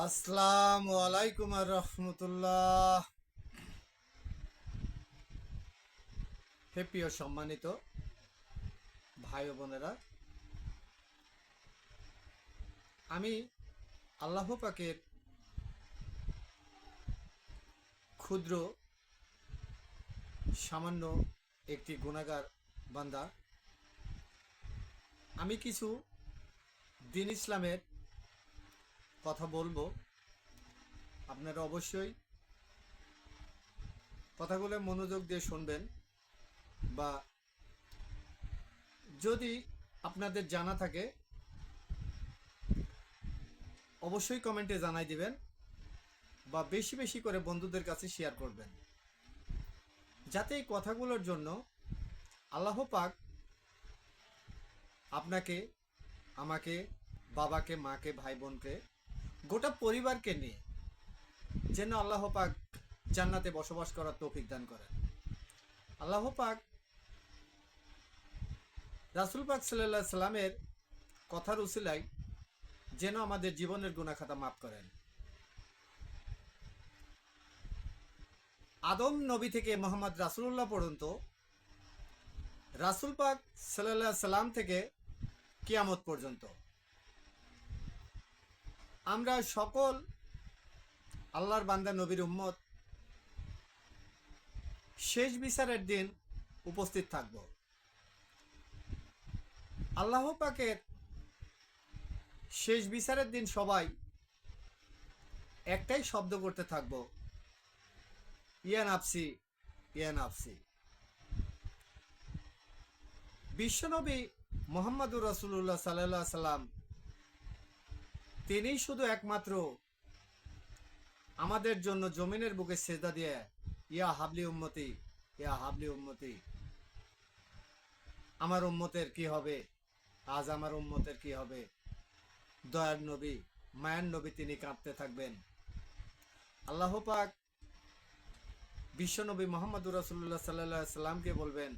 আসসালামু আলাইকুম আর রহমতুল্লাহ। হে প্রিয় সম্মানিত ভাই ও বোনেরা, আমি আল্লাহ পাকের ক্ষুদ্র সামান্য একটি গুনাহগার বান্দা। আমি কিছু দ্বীন ইসলামের কথা বলবো। আপনারা অবশ্যই কথাগুলো মনোযোগ দিয়ে শুনবেন, বা যদি আপনাদের জানা থাকে অবশ্যই কমেন্টে জানাই দিবেন, বা বেশি বেশি করে বন্ধুদের কাছে শেয়ার করবেন, যাতে এই কথাগুলোর জন্য আল্লাহ পাক আপনাকে, আমাকে, বাবাকে, মাকে, ভাই বোনকে, গোটা পরিবারকে নিয়ে যেন আল্লাহ পাক জান্নাতে বসবাস করার তৌফিক দান করেন। আল্লাহ পাক রাসূল পাক সাল্লাল্লাহু আলাইহি সাল্লামের কথার উসিলায় যেন আমাদের জীবনের গুনাহ খাতা মাফ করেন। আদম নবী থেকে মোহাম্মদ রাসূলুল্লাহ পর্যন্ত, রাসূল পাক সাল্লাল্লাহু আলাইহি সাল্লাম থেকে কিয়ামত পর্যন্ত আমরা সকল আল্লাহর বান্দা নবীর উম্মত শেষ বিচারের দিন উপস্থিত থাকব। আল্লাহ পাকের শেষ বিচারের দিন সবাই একটাই শব্দ করতে থাকব, ইয়া নাফসি, ইয়া নাফসি। বিশ্বনবী মুহাম্মদুর রাসূলুল্লাহ সাল্লাল্লাহু আলাইহি সাল্লাম তিনিই শুধু একমাত্র আমাদের জন্য জমিনের বুকে সেজদা দিয়ে ইয়া হাবলি উম্মতি, ইয়া হাবলি উম্মতি, আমার উম্মতের কি হবে, আজ আমার উম্মতের কি হবে। দয়ার নবী, মায়ার নবী তিনি কাঁদতে থাকবেন। আল্লাহ পাক বিশ্বনবী মুহাম্মদুর রাসূলুল্লাহ সাল্লাল্লাহু আলাইহি সাল্লামকে বলবেন,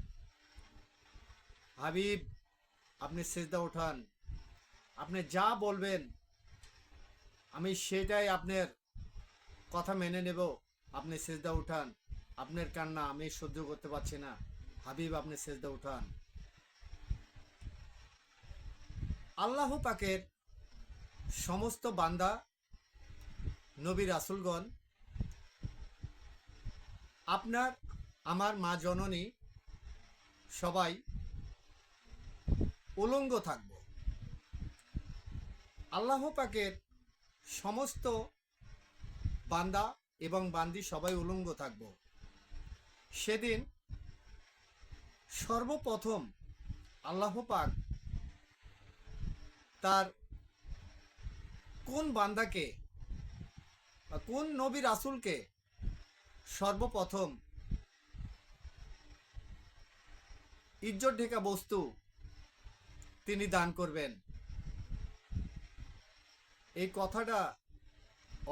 হাবিব আপনি সিজদা উঠান, আপনি যা বলবেন আমি সেটাই আপনার কথা মেনে নেব। আপনি সিজদা উঠান, আপনার কান্না আমি সহ্য করতে পারছি না, হাবিব আপনি সিজদা উঠান। আল্লাহ পাকের সমস্ত বান্দা নবী রাসূলগণ, আপনার আমার মা জননী সবাই উলঙ্গ থাকব। আল্লাহ পাকের সমস্ত বান্দা এবং বান্দি সবাই উলঙ্গ থাকব। সেদিন সর্বপ্রথম আল্লাহ পাক তার কোন বান্দাকে বা কোন নবী রাসূলকে সর্বপ্রথম ইজ্জত ঢেকা বস্তু তিনি দান করবেন। এই কথাটা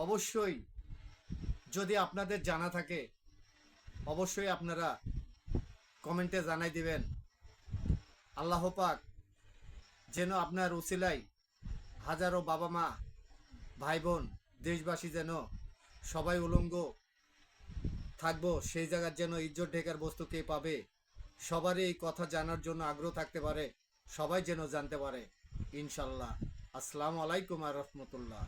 অবশ্যই যদি আপনাদের জানা থাকে অবশ্যই আপনারা কমেন্টে জানাই দিবেন। আল্লাহ পাক যেন আপনার উসিলায় হাজারো বাবা মা, ভাই বোন, দেশবাসী যেন সবাই উলঙ্গ থাকবো, সেই জায়গার যেন ইজ্জত ঢেকার বস্তু কে পাবে, সবারই এই কথা জানার জন্য আগ্রহ থাকতে পারে, সবাই যেন জানতে পারে ইনশাল্লাহ। আসসালামু আলাইকুম আর রহমতুল্লাহ।